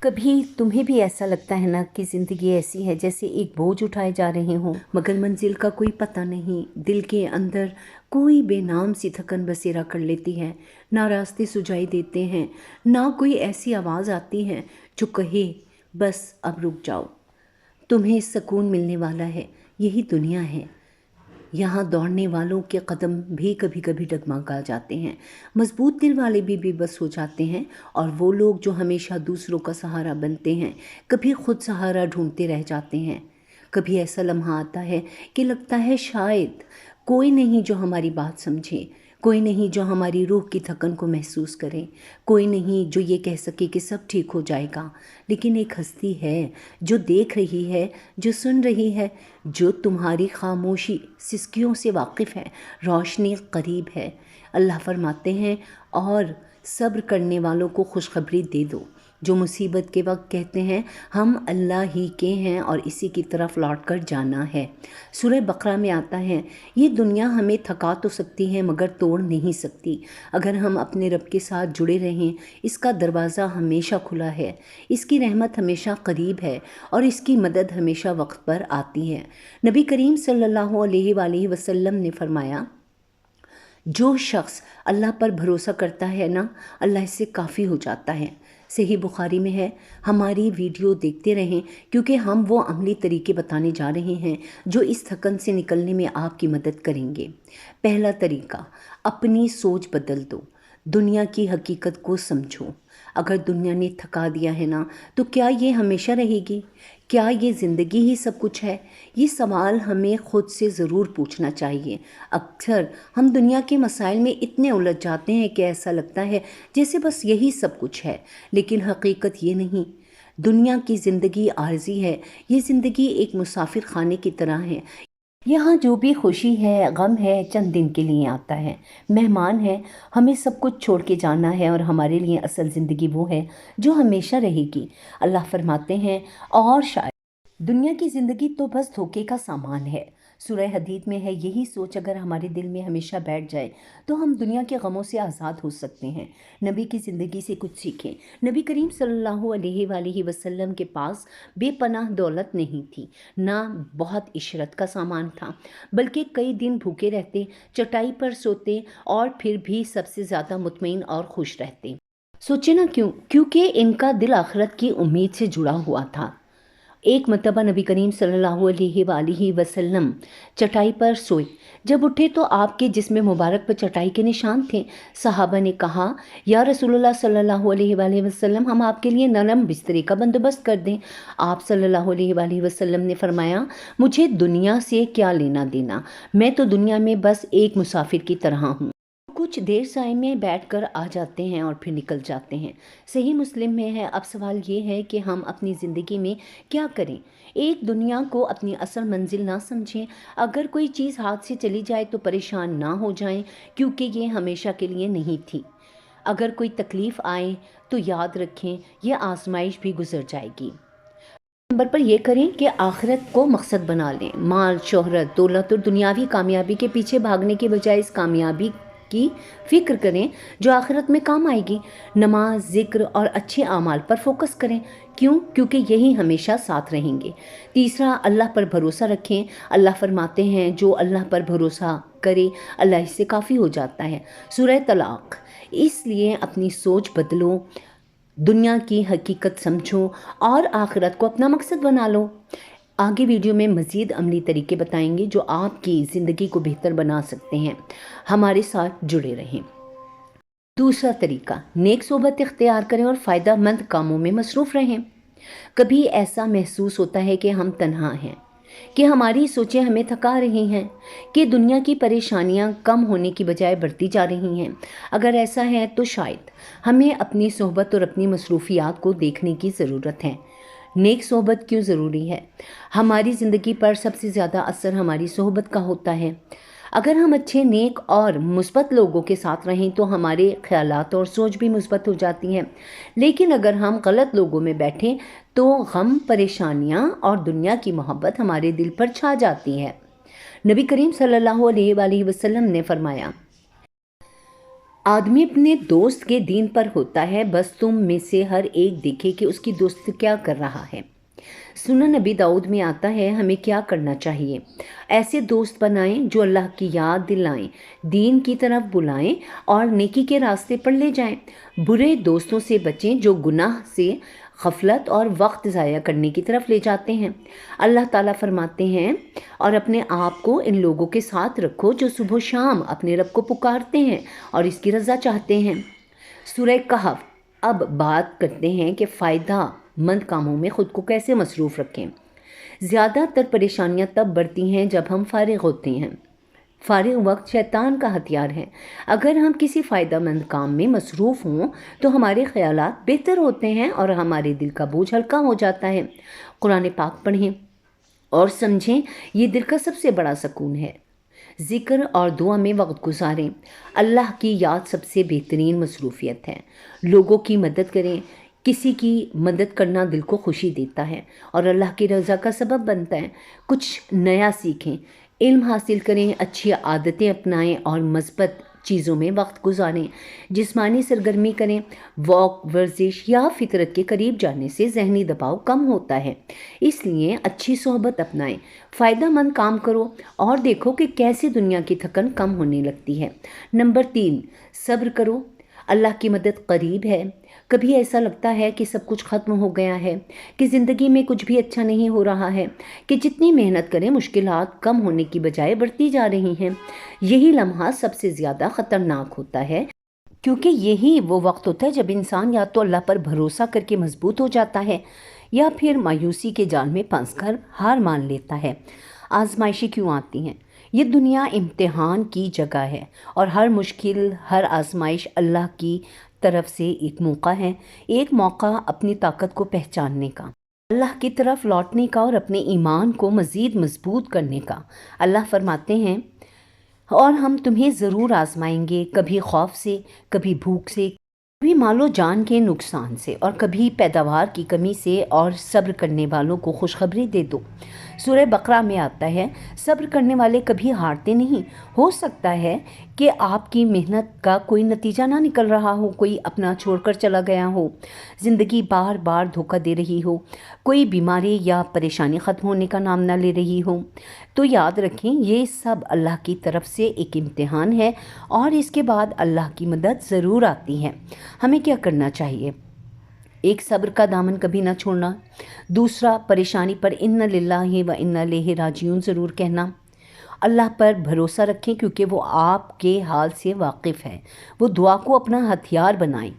कभी तुम्हें भी ऐसा लगता है ना कि ज़िंदगी ऐसी है जैसे एक बोझ उठाए जा रहे हों, मगर मंजिल का कोई पता नहीं। दिल के अंदर कोई बेनाम सी थकन बसेरा कर लेती है। ना रास्ते सुझाई देते हैं, ना कोई ऐसी आवाज़ आती है जो कहे बस अब रुक जाओ। तुम्हें सुकून मिलने वाला है, यही दुनिया है। यहाँ दौड़ने वालों के कदम भी कभी कभी डगमगा जाते हैं। मजबूत दिल वाले भी बेबस हो जाते हैं, और वो लोग जो हमेशा दूसरों का सहारा बनते हैं कभी खुद सहारा ढूंढते रह जाते हैं। कभी ऐसा लम्हा आता है कि लगता है शायद कोई नहीं जो हमारी बात समझे, कोई नहीं जो हमारी रूह की थकन को महसूस करे, कोई नहीं जो ये कह सके कि सब ठीक हो जाएगा। लेकिन एक हस्ती है जो देख रही है, जो सुन रही है, जो तुम्हारी खामोशी सिसकियों से वाकिफ़ है। रोशनी करीब है। अल्लाह फरमाते हैं, और सब्र करने वालों को खुशखबरी दे दो, जो मुसीबत के वक्त कहते हैं हम अल्लाह ही के हैं और इसी की तरफ लौट कर जाना है। सूरह बकरा में आता है, ये दुनिया हमें थका तो सकती है मगर तोड़ नहीं सकती। अगर हम अपने रब के साथ जुड़े रहें, इसका दरवाज़ा हमेशा खुला है, इसकी रहमत हमेशा करीब है और इसकी मदद हमेशा वक्त पर आती है। नबी करीम सल्लल्लाहु अलैहि वसल्लम ने फरमाया, जो शख्स अल्लाह पर भरोसा करता है ना, अल्लाह इससे काफ़ी हो जाता है। सही बुखारी में है। हमारी वीडियो देखते रहें, क्योंकि हम वो अमली तरीके बताने जा रहे हैं जो इस थकन से निकलने में आपकी मदद करेंगे। पहला तरीका, अपनी सोच बदल दो। दुनिया की हकीकत को समझो। अगर दुनिया ने थका दिया है ना, तो क्या ये हमेशा रहेगी? क्या ये ज़िंदगी ही सब कुछ है? ये सवाल हमें ख़ुद से ज़रूर पूछना चाहिए। अक्सर हम दुनिया के मसाइल में इतने उलझ जाते हैं कि ऐसा लगता है जैसे बस यही सब कुछ है, लेकिन हकीकत ये नहीं। दुनिया की ज़िंदगी आर्जी है। ये ज़िंदगी एक मुसाफिर खाने की तरह है। यहाँ जो भी खुशी है, गम है, चंद दिन के लिए आता है, मेहमान है। हमें सब कुछ छोड़ के जाना है, और हमारे लिए असल ज़िंदगी वो है जो हमेशा रहेगी। अल्लाह फरमाते हैं, और शायद दुनिया की ज़िंदगी तो बस धोखे का सामान है। सूरह हदीद में है, यही सोच अगर हमारे दिल में हमेशा बैठ जाए तो हम दुनिया के गमों से आज़ाद हो सकते हैं। नबी की ज़िंदगी से कुछ सीखें। नबी करीम सल्लल्लाहु अलैहि वसल्लम के पास बेपनाह दौलत नहीं थी, ना बहुत इशरत का सामान था, बल्कि कई दिन भूखे रहते, चटाई पर सोते, और फिर भी सबसे ज़्यादा मुतमईन और खुश रहते। सोचे ना क्यों? क्योंकि इनका दिल आखिरत की उम्मीद से जुड़ा हुआ था। एक मरतबा नबी करीम सल्लल्लाहु अलैहि वसल्लम चटाई पर सोए। जब उठे तो आपके जिस्म मुबारक पर चटाई के निशान थे। सहाबा ने कहा, या रसूलुल्लाह सल्लल्लाहु अलैहि वसल्लम, हम आपके लिए नरम बिस्तरे का बंदोबस्त कर दें। आप सल्लल्लाहु अलैहि वसल्लम ने फरमाया, मुझे दुनिया से क्या लेना देना, मैं तो दुनिया में बस एक मुसाफिर की तरह हूँ। कुछ देर साए में बैठकर आ जाते हैं और फिर निकल जाते हैं। सही मुस्लिम में है। अब सवाल ये है कि हम अपनी ज़िंदगी में क्या करें? एक दुनिया को अपनी असल मंजिल ना समझें। अगर कोई चीज़ हाथ से चली जाए तो परेशान ना हो जाएं, क्योंकि ये हमेशा के लिए नहीं थी। अगर कोई तकलीफ़ आए तो याद रखें, ये आजमाइश भी गुजर जाएगी। नंबर पर यह करें कि आखिरत को मकसद बना लें। माल, शोहरत, दौलत और दुनियावी कामयाबी के पीछे भागने के बजाय इस कामयाबी की फ़िक्र करें जो आखिरत में काम आएगी। नमाज, ज़िक्र और अच्छे आमाल पर फोकस करें। क्यों? क्योंकि यही हमेशा साथ रहेंगे। तीसरा, अल्लाह पर भरोसा रखें। अल्लाह फरमाते हैं, जो अल्लाह पर भरोसा करे अल्लाह इससे काफ़ी हो जाता है। सूरह तलाक। इसलिए अपनी सोच बदलो, दुनिया की हकीकत समझो और आखिरत को अपना मकसद बना लो। आगे वीडियो में मज़ीद अमली तरीके बताएंगे जो आपकी ज़िंदगी को बेहतर बना सकते हैं। हमारे साथ जुड़े रहें। दूसरा तरीका, नेक सोबत इख्तियार करें और फ़ायदा मंद कामों में मसरूफ़ रहें। कभी ऐसा महसूस होता है कि हम तन्हा हैं, कि हमारी सोचें हमें थका रही हैं, कि दुनिया की परेशानियां कम होने की बजाय बढ़ती जा रही हैं। अगर ऐसा है तो शायद हमें अपनी सोहबत और अपनी मसरूफियात को देखने की ज़रूरत है। नेक सोहबत क्यों ज़रूरी है? हमारी ज़िंदगी पर सबसे ज़्यादा असर हमारी सोहबत का होता है। अगर हम अच्छे, नेक और मुस्बत लोगों के साथ रहें तो हमारे ख्यालात और सोच भी मुस्बत हो जाती हैं। लेकिन अगर हम गलत लोगों में बैठें तो गम, परेशानियां और दुनिया की मोहब्बत हमारे दिल पर छा जाती है। नबी करीम सल्लल्लाहु अलैहि वसल्लम ने फरमाया, آدمی اپنے دوست کے دین پر ہوتا ہے، بس تم میں سے ہر ایک دیکھے کہ اس کی دوست کیا کر رہا ہے۔ سنن نبی داؤد میں آتا ہے ہمیں کیا کرنا چاہیے۔ ایسے دوست بنائیں جو اللہ کی یاد دلائیں، دین کی طرف بلائیں اور نیکی کے راستے پر لے جائیں۔ برے دوستوں سے بچیں جو گناہ سے، غفلت اور وقت ضائع کرنے کی طرف لے جاتے ہیں۔ اللہ تعالیٰ فرماتے ہیں اور اپنے آپ کو ان لوگوں کے ساتھ رکھو جو صبح و شام اپنے رب کو پکارتے ہیں اور اس کی رضا چاہتے ہیں۔ سورہ کہف۔ اب بات کرتے ہیں کہ فائدہ مند کاموں میں خود کو کیسے مصروف رکھیں۔ زیادہ تر پریشانیاں تب بڑھتی ہیں جب ہم فارغ ہوتے ہیں۔ فارغ وقت شیطان کا ہتھیار ہے۔ اگر ہم کسی فائدہ مند کام میں مصروف ہوں تو ہمارے خیالات بہتر ہوتے ہیں اور ہمارے دل کا بوجھ ہلکا ہو جاتا ہے۔ قرآن پاک پڑھیں اور سمجھیں، یہ دل کا سب سے بڑا سکون ہے۔ ذکر اور دعا میں وقت گزاریں۔ اللہ کی یاد سب سے بہترین مصروفیت ہے۔ لوگوں کی مدد کریں۔ کسی کی مدد کرنا دل کو خوشی دیتا ہے اور اللہ کی رضا کا سبب بنتا ہے۔ کچھ نیا سیکھیں، علم حاصل کریں، اچھی عادتیں اپنائیں اور مثبت چیزوں میں وقت گزاریں۔ جسمانی سرگرمی کریں، واک، ورزش یا فطرت کے قریب جانے سے ذہنی دباؤ کم ہوتا ہے، اس لیے اچھی صحبت اپنائیں۔ فائدہ مند کام کرو اور دیکھو کہ کیسے دنیا کی تھکن کم ہونے لگتی ہے۔ نمبر 3، صبر کرو، اللہ کی مدد قریب ہے۔ کبھی ایسا لگتا ہے کہ سب کچھ ختم ہو گیا ہے، کہ زندگی میں کچھ بھی اچھا نہیں ہو رہا ہے، کہ جتنی محنت کریں مشکلات کم ہونے کی بجائے بڑھتی جا رہی ہیں۔ یہی لمحہ سب سے زیادہ خطرناک ہوتا ہے، کیونکہ یہی وہ وقت ہوتا ہے جب انسان یا تو اللہ پر بھروسہ کر کے مضبوط ہو جاتا ہے یا پھر مایوسی کے جال میں پھنس کر ہار مان لیتا ہے۔ آزمائشیں کیوں آتی ہیں؟ یہ دنیا امتحان کی جگہ ہے اور ہر مشکل، ہر آزمائش اللہ کی طرف سے ایک موقع ہے، ایک موقع اپنی طاقت کو پہچاننے کا، اللہ کی طرف لوٹنے کا اور اپنے ایمان کو مزید مضبوط کرنے کا۔ اللہ فرماتے ہیں اور ہم تمہیں ضرور آزمائیں گے، کبھی خوف سے، کبھی بھوک سے، کبھی مال و جان کے نقصان سے اور کبھی پیداوار کی کمی سے، اور صبر کرنے والوں کو خوشخبری دے دو۔ سورہ بقرہ میں آتا ہے صبر کرنے والے کبھی ہارتے نہیں۔ ہو سکتا ہے کہ آپ کی محنت کا کوئی نتیجہ نہ نکل رہا ہو، کوئی اپنا چھوڑ کر چلا گیا ہو، زندگی بار بار دھوکہ دے رہی ہو، کوئی بیماری یا پریشانی ختم ہونے کا نام نہ لے رہی ہو، تو یاد رکھیں یہ سب اللہ کی طرف سے ایک امتحان ہے اور اس کے بعد اللہ کی مدد ضرور آتی ہے۔ ہمیں کیا کرنا چاہیے؟ ایک، صبر کا دامن کبھی نہ چھوڑنا۔ دوسرا، پریشانی پر انا للہ و انا الیہ راجعون ضرور کہنا۔ اللہ پر بھروسہ رکھیں کیونکہ وہ آپ کے حال سے واقف ہے۔ وہ دعا کو اپنا ہتھیار بنائیں۔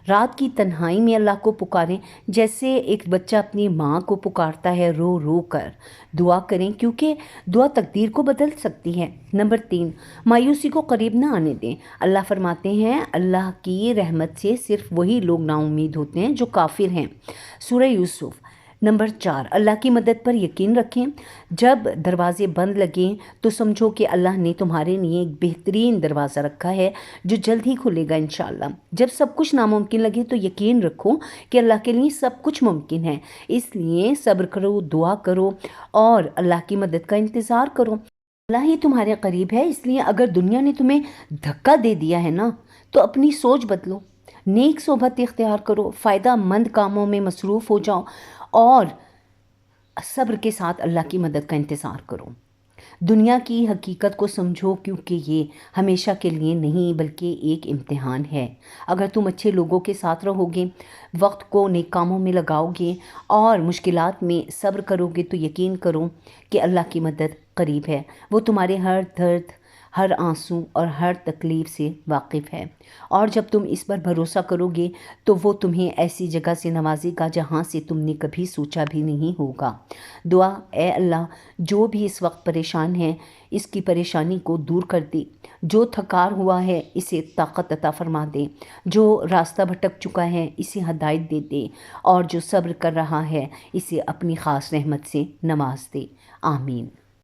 رات کی تنہائی میں اللہ کو پکاریں، جیسے ایک بچہ اپنی ماں کو پکارتا ہے رو رو کر۔ دعا کریں کیونکہ دعا تقدیر کو بدل سکتی ہے۔ نمبر 3، مایوسی کو قریب نہ آنے دیں۔ اللہ فرماتے ہیں اللہ کی رحمت سے صرف وہی لوگ نا امید ہوتے ہیں جو کافر ہیں۔ سورہ یوسف۔ نمبر 4، اللہ کی مدد پر یقین رکھیں۔ جب دروازے بند لگیں تو سمجھو کہ اللہ نے تمہارے لیے ایک بہترین دروازہ رکھا ہے جو جلد ہی کھلے گا انشاءاللہ۔ جب سب کچھ ناممکن لگے تو یقین رکھو کہ اللہ کے لیے سب کچھ ممکن ہے، اس لیے صبر کرو، دعا کرو اور اللہ کی مدد کا انتظار کرو۔ اللہ ہی تمہارے قریب ہے، اس لیے اگر دنیا نے تمہیں دھکا دے دیا ہے نا تو اپنی سوچ بدلو، نیک صحبت اختیار کرو، فائدہ مند کاموں میں مصروف ہو جاؤ اور صبر کے ساتھ اللہ کی مدد کا انتظار کرو۔ دنیا کی حقیقت کو سمجھو کیونکہ یہ ہمیشہ کے لیے نہیں بلکہ ایک امتحان ہے۔ اگر تم اچھے لوگوں کے ساتھ رہو گے، وقت کو نیک کاموں میں لگاؤ گے اور مشکلات میں صبر کرو گے تو یقین کرو کہ اللہ کی مدد قریب ہے۔ وہ تمہارے ہر درد، ہر آنسو اور ہر تکلیف سے واقف ہے، اور جب تم اس پر بھروسہ کرو گے تو وہ تمہیں ایسی جگہ سے نوازے گا جہاں سے تم نے کبھی سوچا بھی نہیں ہوگا۔ دعا: اے اللہ، جو بھی اس وقت پریشان ہے اس کی پریشانی کو دور کر دے، جو تھکار ہوا ہے اسے طاقت عطا فرما دے، جو راستہ بھٹک چکا ہے اسے ہدایت دے دے، اور جو صبر کر رہا ہے اسے اپنی خاص رحمت سے نواز دے۔ آمین۔